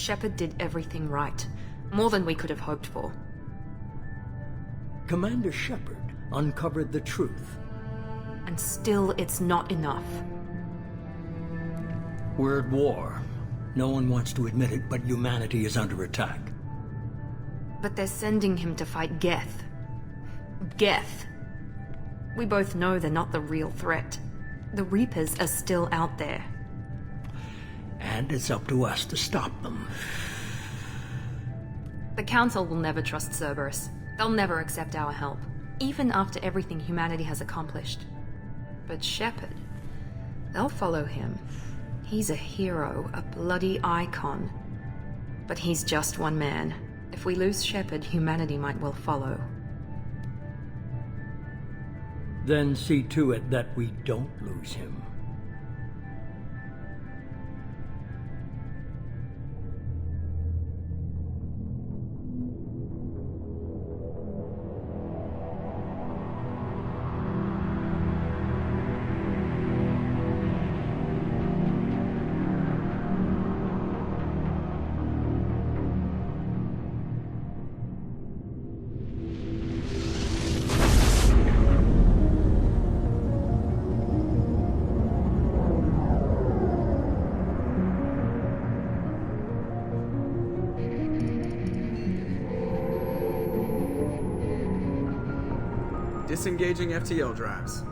Shepard did everything right. More than we could have hoped for. Commander Shepard uncovered the truth. And still, it's not enough. We're at war. No one wants to admit it, but humanity is under attack. But they're sending him to fight Geth. Geth. We both know they're not the real threat. The Reapers are still out there. And it's up to us to stop them. The Council will never trust Cerberus. They'll never accept our help, even after everything humanity has accomplished. But Shepard, they'll follow him. He's a hero, a bloody icon. But he's just one man. If we lose Shepard, humanity might well follow. Then see to it that we don't lose him. Disengaging FTL drives.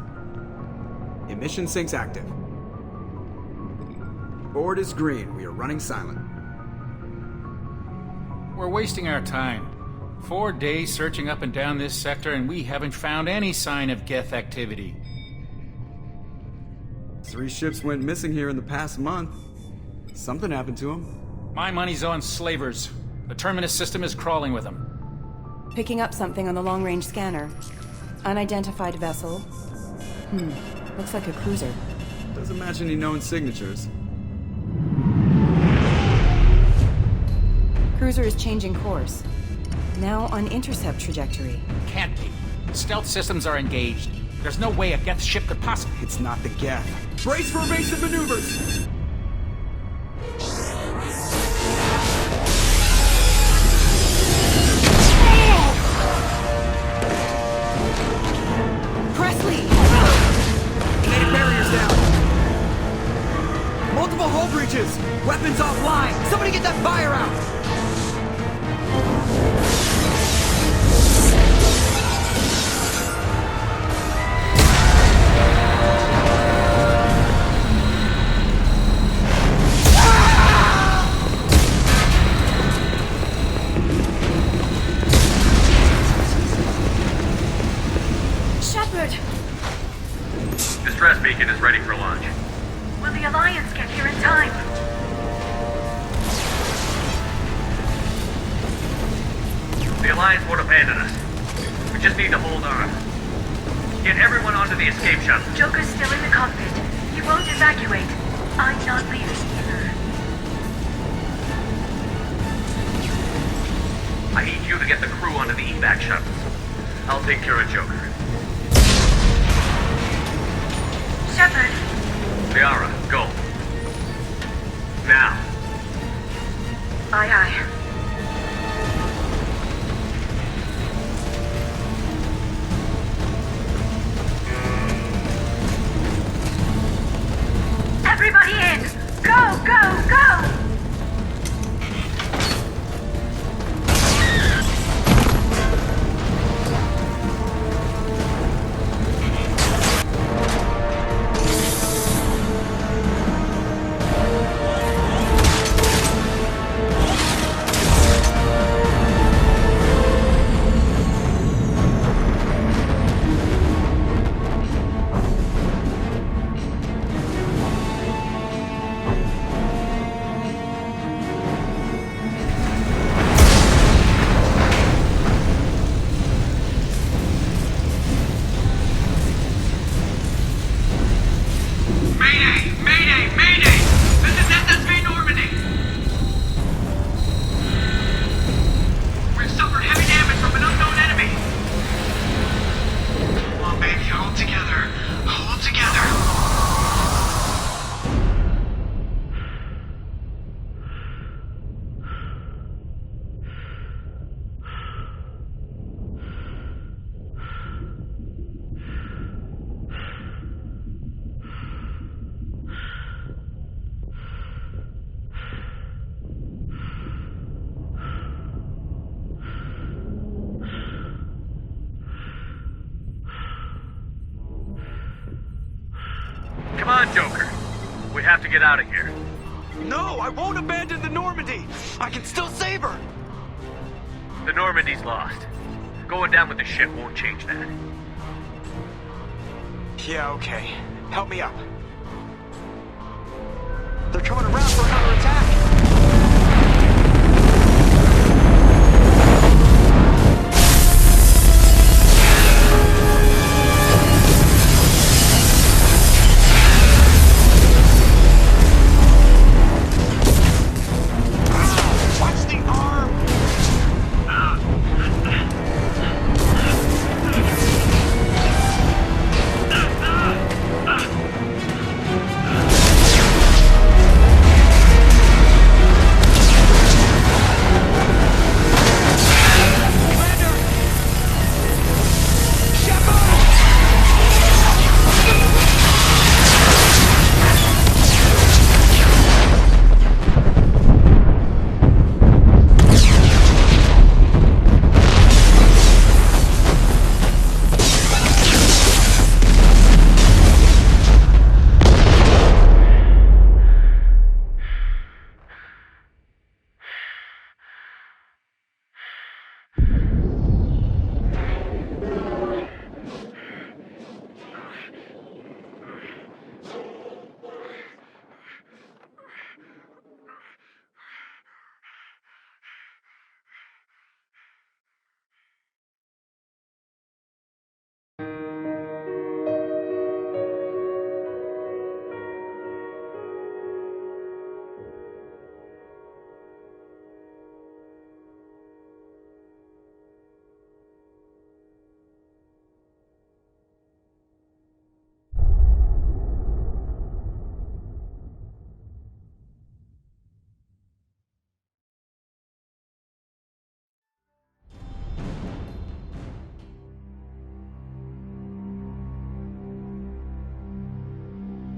Emission sinks active. Board is green. We are running silent. We're wasting our time. 4 days searching up and down this sector, and we haven't found any sign of Geth activity. 3 ships went missing here in the past month. Something happened to them. My money's on slavers. The Terminus system is crawling with them. Picking up something on the long-range scanner. Unidentified vessel. Looks like a cruiser. Doesn't match any known signatures. Cruiser is changing course. Now on intercept trajectory. Can't be. Stealth systems are engaged. There's no way a Geth ship could possibly... It's not the Geth. Brace for evasive maneuvers! Presley! Kinetic barriers down! Multiple hull breaches! Weapons offline! Somebody get that fire out! Distress beacon is ready for launch. Will the Alliance get here in time? The Alliance won't abandon us. We just need to hold on. Get everyone onto the escape shuttle. Joker's still in the cockpit. He won't evacuate. I'm not leaving either. I need you to get the crew onto the evac shuttles. I'll take care of Joker. Shepard! Liara, go. Now. Aye, aye. Everybody in! Go, go, go! on, Joker. We have to get out of here. No, I won't abandon the Normandy! I can still save her! The Normandy's lost. Going down with the ship won't change that. Yeah, okay. Help me up. They're coming around for another attack!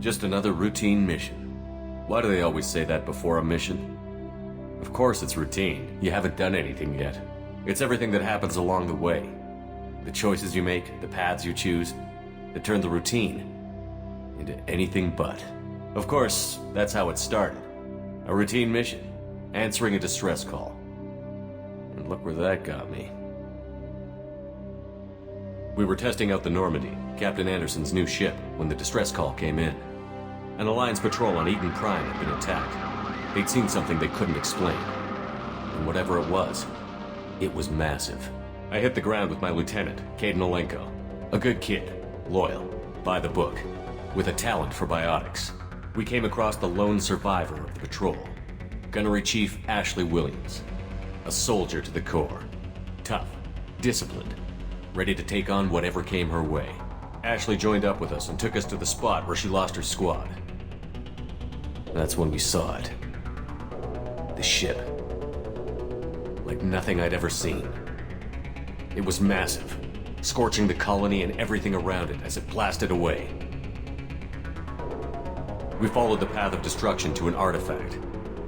Just another routine mission. Why do they always say that before a mission? Of course it's routine. You haven't done anything yet. It's everything that happens along the way. The choices you make, the paths you choose, that turn the routine into anything but. Of course, that's how it started. A routine mission, answering a distress call. And look where that got me. We were testing out the Normandy, Captain Anderson's new ship, when the distress call came in. An Alliance patrol on Eden Prime had been attacked. They'd seen something they couldn't explain. And whatever it was massive. I hit the ground with my lieutenant, Kaidan Olenko. A good kid, loyal, by the book, with a talent for biotics. We came across the lone survivor of the patrol, Gunnery Chief Ashley Williams. A soldier to the core. Tough, disciplined, ready to take on whatever came her way. Ashley joined up with us and took us to the spot where she lost her squad. That's when we saw it. The ship. Like nothing I'd ever seen. It was massive, scorching the colony and everything around it as it blasted away. We followed the path of destruction to an artifact,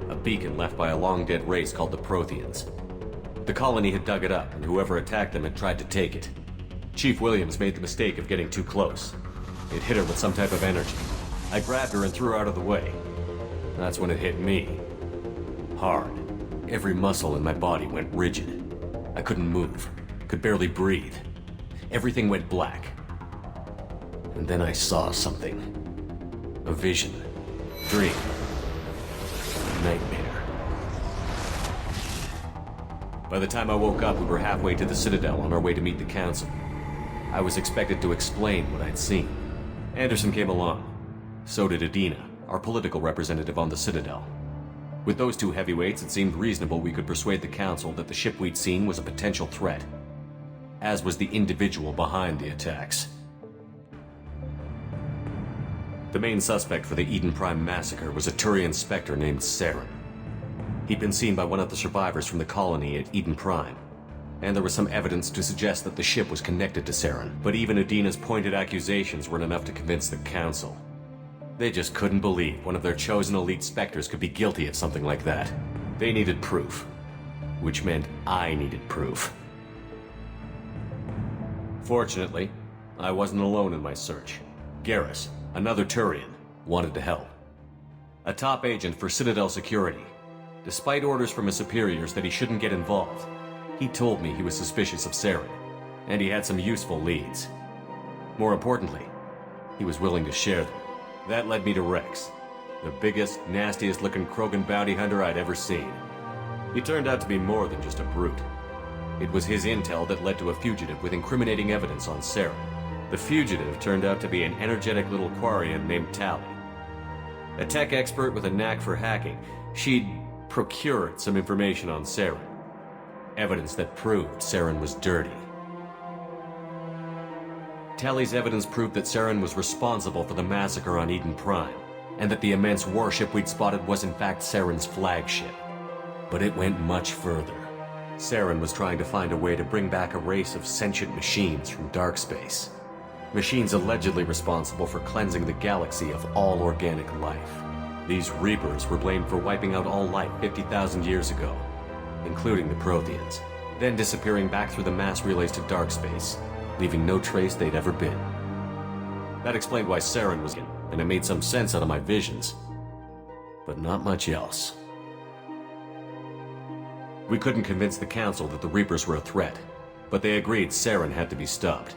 a beacon left by a long-dead race called the Protheans. The colony had dug it up, and whoever attacked them had tried to take it. Chief Williams made the mistake of getting too close. It hit her with some type of energy. I grabbed her and threw her out of the way. That's when it hit me. Hard. Every muscle in my body went rigid. I couldn't move, could barely breathe. Everything went black. And then I saw something. A vision. Dream. Nightmare. By the time I woke up, we were halfway to the Citadel on our way to meet the Council. I was expected to explain what I'd seen. Anderson came along. So did Adina, our political representative on the Citadel. With those two heavyweights, it seemed reasonable we could persuade the Council that the ship we'd seen was a potential threat, as was the individual behind the attacks. The main suspect for the Eden Prime massacre was a Turian Spectre named Saren. He'd been seen by one of the survivors from the colony at Eden Prime, and there was some evidence to suggest that the ship was connected to Saren. But even Adina's pointed accusations weren't enough to convince the Council. They just couldn't believe one of their chosen elite Spectres could be guilty of something like that. They needed proof, which meant I needed proof. Fortunately, I wasn't alone in my search. Garrus, another Turian, wanted to help. A top agent for Citadel Security. Despite orders from his superiors that he shouldn't get involved, he told me he was suspicious of Saren, and he had some useful leads. More importantly, he was willing to share them. That led me to Rex, the biggest, nastiest looking Krogan bounty hunter I'd ever seen. He turned out to be more than just a brute. It was his intel that led to a fugitive with incriminating evidence on Saren. The fugitive turned out to be an energetic little Quarian named Tali. A tech expert with a knack for hacking, she'd procured some information on Saren. Evidence that proved Saren was dirty. Tali's evidence proved that Saren was responsible for the massacre on Eden Prime, and that the immense warship we'd spotted was in fact Saren's flagship. But it went much further. Saren was trying to find a way to bring back a race of sentient machines from dark space. Machines allegedly responsible for cleansing the galaxy of all organic life. These Reapers were blamed for wiping out all life 50,000 years ago, including the Protheans, then disappearing back through the mass relays to dark space, leaving no trace they'd ever been. That explained why Saren was in, and it made some sense out of my visions. But not much else. We couldn't convince the Council that the Reapers were a threat, but they agreed Saren had to be stopped.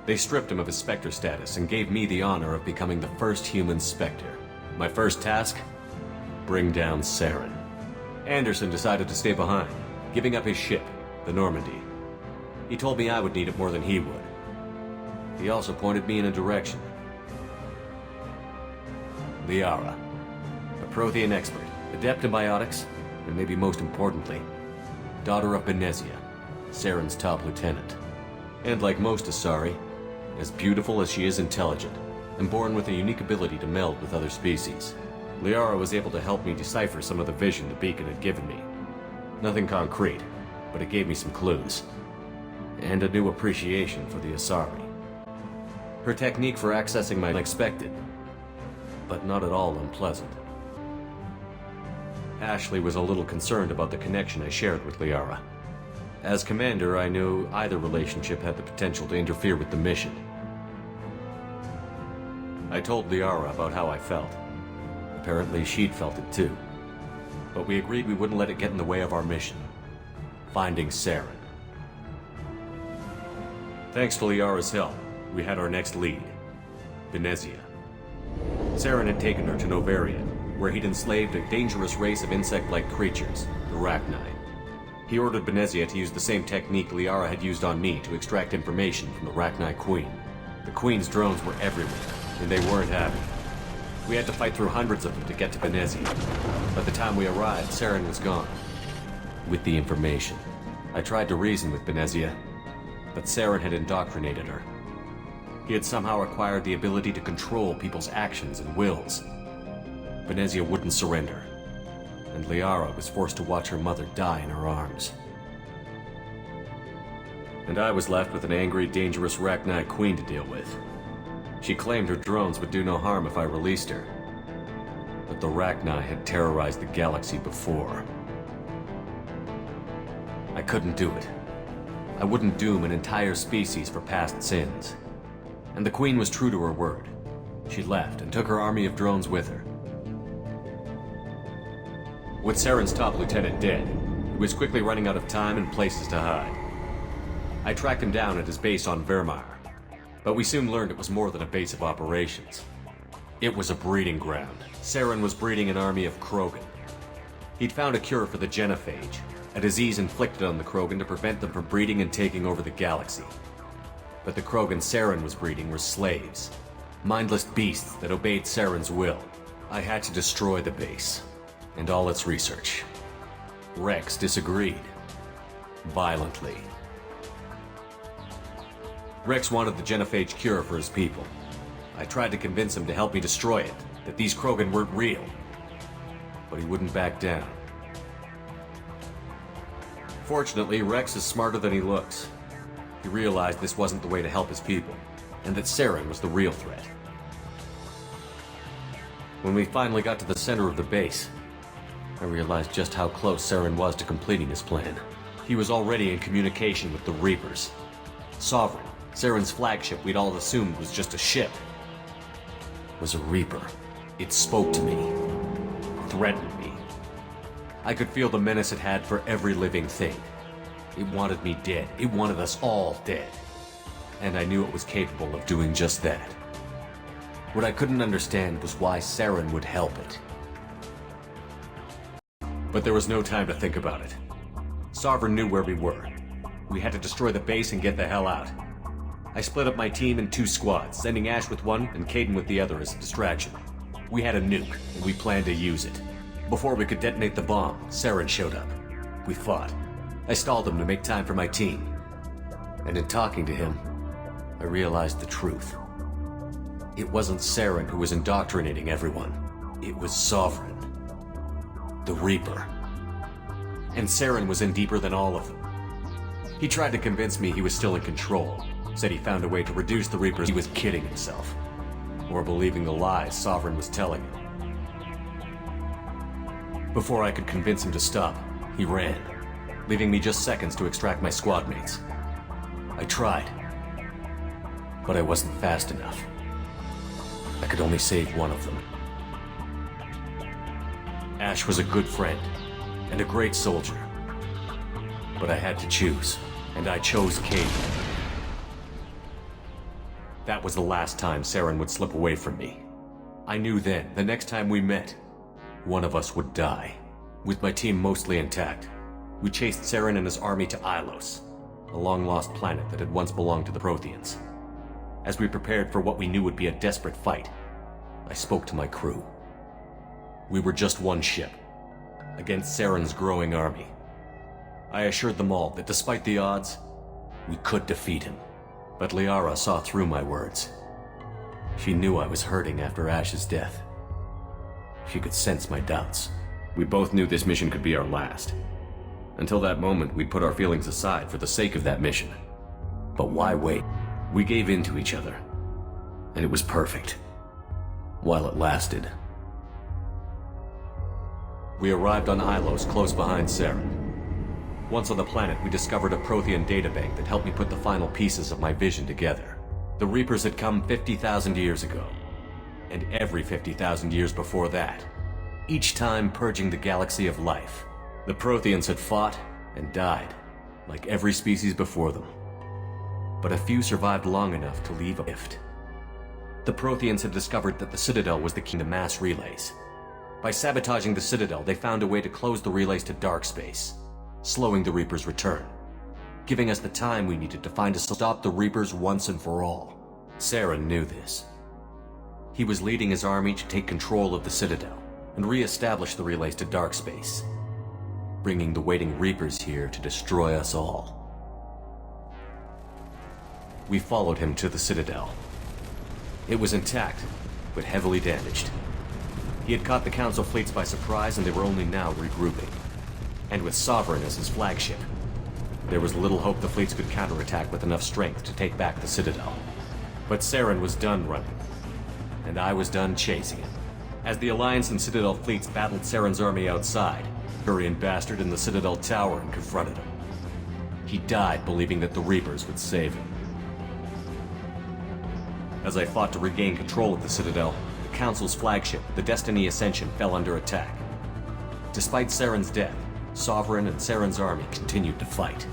They stripped him of his Spectre status and gave me the honor of becoming the first human Spectre. My first task? Bring down Saren. Anderson decided to stay behind, giving up his ship, the Normandy. He told me I would need it more than he would. He also pointed me in a direction. Liara, a Prothean expert, adept in biotics, and maybe most importantly, daughter of Benezia, Saren's top lieutenant. And like most Asari, as beautiful as she is intelligent, and born with a unique ability to meld with other species. Liara was able to help me decipher some of the vision the beacon had given me. Nothing concrete, but it gave me some clues. And a new appreciation for the Asari. Her technique for accessing my unexpected, but not at all unpleasant. Ashley was a little concerned about the connection I shared with Liara. As commander, I knew either relationship had the potential to interfere with the mission. I told Liara about how I felt. Apparently she'd felt it too. But we agreed we wouldn't let it get in the way of our mission. Finding Saren. Thanks to Liara's help, we had our next lead. Benezia. Saren had taken her to Novaria, where he'd enslaved a dangerous race of insect-like creatures, the Rachni. He ordered Benezia to use the same technique Liara had used on me to extract information from the Rachni Queen. The Queen's drones were everywhere, and they weren't happy. We had to fight through hundreds of them to get to Benezia. By the time we arrived, Saren was gone. With the information, I tried to reason with Benezia, but Saren had indoctrinated her. He had somehow acquired the ability to control people's actions and wills. Benezia wouldn't surrender, and Liara was forced to watch her mother die in her arms. And I was left with an angry, dangerous Rachni Queen to deal with. She claimed her drones would do no harm if I released her. But the Rachni had terrorized the galaxy before. I couldn't do it. I wouldn't doom an entire species for past sins. And the Queen was true to her word. She left and took her army of drones with her. With Saren's top lieutenant dead, he was quickly running out of time and places to hide. I tracked him down at his base on Vermeer, but we soon learned it was more than a base of operations. It was a breeding ground. Saren was breeding an army of Krogan. He'd found a cure for the genophage, a disease inflicted on the Krogan to prevent them from breeding and taking over the galaxy. But the Krogan Saren was breeding were slaves, mindless beasts that obeyed Saren's will. I had to destroy the base, and all its research. Rex disagreed. Violently. Rex wanted the genophage cure for his people. I tried to convince him to help me destroy it, that these Krogan weren't real. But he wouldn't back down. Fortunately, Rex is smarter than he looks. He realized this wasn't the way to help his people, and that Saren was the real threat. When we finally got to the center of the base, I realized just how close Saren was to completing his plan. He was already in communication with the Reapers. Sovereign, Saren's flagship we'd all assumed was just a ship, was a Reaper. It spoke to me, threatened me. I could feel the menace it had for every living thing. It wanted me dead. It wanted us all dead. And I knew it was capable of doing just that. What I couldn't understand was why Saren would help it. But there was no time to think about it. Sovereign knew where we were. We had to destroy the base and get the hell out. I split up my team in 2 squads, sending Ash with one and Kaidan with the other as a distraction. We had a nuke, and we planned to use it. Before we could detonate the bomb, Saren showed up. We fought. I stalled him to make time for my team. And in talking to him, I realized the truth. It wasn't Saren who was indoctrinating everyone. It was Sovereign. The Reaper. And Saren was in deeper than all of them. He tried to convince me he was still in control. Said he found a way to reduce the Reapers. He was kidding himself. Or believing the lies Sovereign was telling him. Before I could convince him to stop, he ran, leaving me just seconds to extract my squad mates. I tried, but I wasn't fast enough. I could only save one of them. Ash was a good friend, and a great soldier. But I had to choose, and I chose Kaidan. That was the last time Saren would slip away from me. I knew then, the next time we met, one of us would die. With my team mostly intact, we chased Saren and his army to Ilos, a long-lost planet that had once belonged to the Protheans. As we prepared for what we knew would be a desperate fight, I spoke to my crew. We were just one ship, against Saren's growing army. I assured them all that despite the odds, we could defeat him. But Liara saw through my words. She knew I was hurting after Ash's death. She could sense my doubts. We both knew this mission could be our last. Until that moment, we'd put our feelings aside for the sake of that mission. But why wait? We gave in to each other. And it was perfect. While it lasted. We arrived on Ilos, close behind Saren. Once on the planet, we discovered a Prothean databank that helped me put the final pieces of my vision together. The Reapers had come 50,000 years ago. And every 50,000 years before that. Each time purging the galaxy of life. The Protheans had fought and died, like every species before them. But a few survived long enough to leave a rift. The Protheans had discovered that the Citadel was the key to mass relays. By sabotaging the Citadel, they found a way to close the relays to dark space, slowing the Reapers' return, giving us the time we needed to find a stop the Reapers once and for all. Saren knew this. He was leading his army to take control of the Citadel and re-establish the relays to dark space, bringing the waiting Reapers here to destroy us all. We followed him to the Citadel. It was intact, but heavily damaged. He had caught the Council fleets by surprise, and they were only now regrouping. And with Sovereign as his flagship, there was little hope the fleets could counterattack with enough strength to take back the Citadel. But Saren was done running, and I was done chasing him. As the Alliance and Citadel fleets battled Saren's army outside, Turian bastard in the Citadel tower and confronted him. He died believing that the Reapers would save him. As I fought to regain control of the Citadel, the Council's flagship, the Destiny Ascension, fell under attack. Despite Saren's death, Sovereign and Saren's army continued to fight.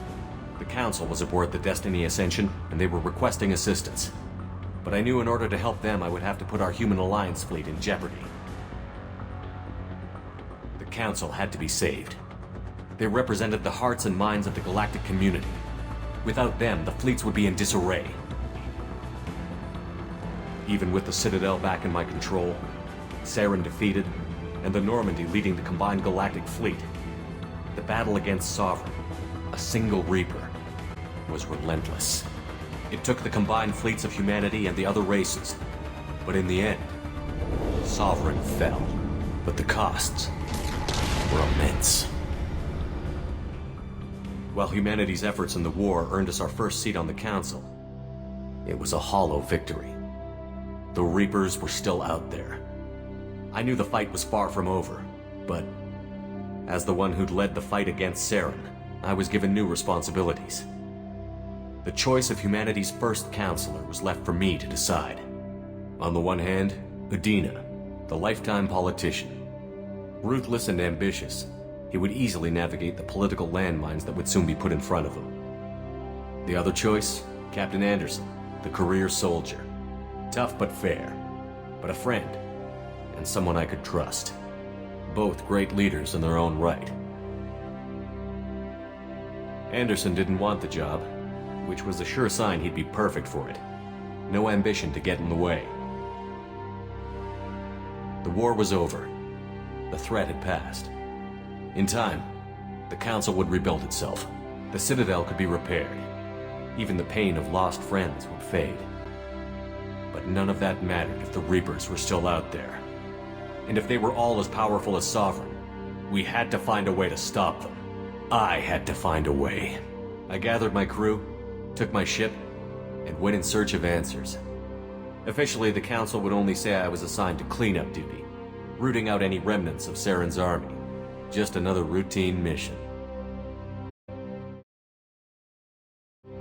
The Council was aboard the Destiny Ascension, and they were requesting assistance. But I knew in order to help them, I would have to put our Human Alliance fleet in jeopardy. The Council had to be saved. They represented the hearts and minds of the galactic community. Without them, the fleets would be in disarray. Even with the Citadel back in my control, Saren defeated, and the Normandy leading the combined galactic fleet, the battle against Sovereign, a single Reaper, was relentless. It took the combined fleets of humanity and the other races, but in the end, Sovereign fell. But the costs were immense. While humanity's efforts in the war earned us our first seat on the Council, it was a hollow victory. The Reapers were still out there. I knew the fight was far from over, but as the one who'd led the fight against Saren, I was given new responsibilities. The choice of humanity's first counselor was left for me to decide. On the one hand, Udina, The lifetime politician. Ruthless and ambitious, he would easily navigate the political landmines that would soon be put in front of him. The other choice, Captain Anderson, the career soldier. Tough but fair, but a friend, and someone I could trust. Both great leaders in their own right. Anderson didn't want the job, which was a sure sign he'd be perfect for it. No ambition to get in the way. The war was over. The threat had passed. In time, the Council would rebuild itself. The Citadel could be repaired. Even the pain of lost friends would fade. But none of that mattered if the Reapers were still out there. And if they were all as powerful as Sovereign, we had to find a way to stop them. I had to find a way. I gathered my crew, took my ship, and went in search of answers. Officially, the Council would only say I was assigned to cleanup duty, rooting out any remnants of Saren's army. Just another routine mission.